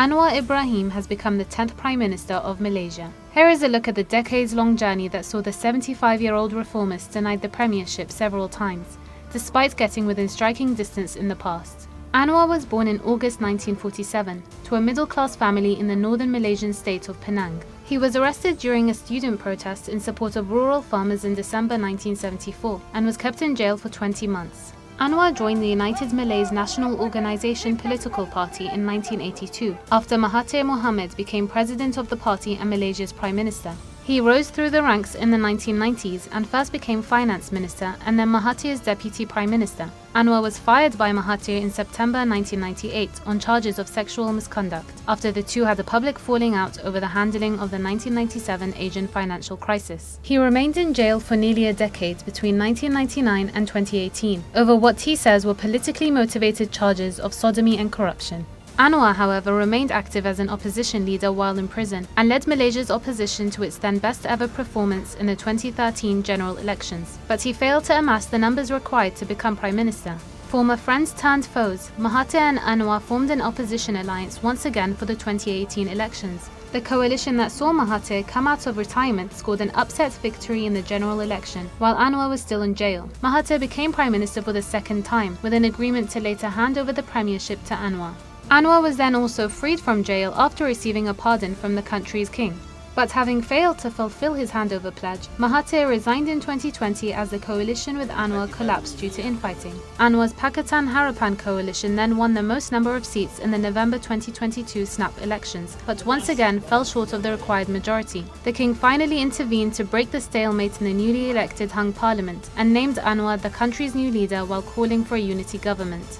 Anwar Ibrahim has become the 10th Prime Minister of Malaysia. Here is a look at the decades-long journey that saw the 75-year-old reformist denied the premiership several times, despite getting within striking distance in the past. Anwar was born in August 1947 to a middle-class family in the northern Malaysian state of Penang. He was arrested during a student protest in support of rural farmers in December 1974 and was kept in jail for 20 months. Anwar joined the United Malays National Organisation political party in 1982 after Mahathir Mohamad became president of the party and Malaysia's prime minister. He rose through the ranks in the 1990s and first became finance minister and then Mahathir's deputy prime minister. Anwar was fired by Mahathir in September 1998 on charges of sexual misconduct after the two had a public falling out over the handling of the 1997 Asian financial crisis. He remained in jail for nearly a decade between 1999 and 2018 over what he says were politically motivated charges of sodomy and corruption. Anwar, however, remained active as an opposition leader while in prison and led Malaysia's opposition to its then best ever performance in the 2013 general elections, but he failed to amass the numbers required to become prime minister. Former friends turned foes, Mahathir and Anwar formed an opposition alliance once again for the 2018 elections. The coalition that saw Mahathir come out of retirement scored an upset victory in the general election, while Anwar was still in jail. Mahathir became prime minister for the second time, with an agreement to later hand over the premiership to Anwar. Anwar was then also freed from jail after receiving a pardon from the country's king. But having failed to fulfill his handover pledge, Mahathir resigned in 2020 as the coalition with Anwar collapsed due to infighting. Anwar's Pakatan Harapan coalition then won the most number of seats in the November 2022 snap elections, but once again fell short of the required majority. The king finally intervened to break the stalemate in the newly elected hung parliament and named Anwar the country's new leader while calling for a unity government.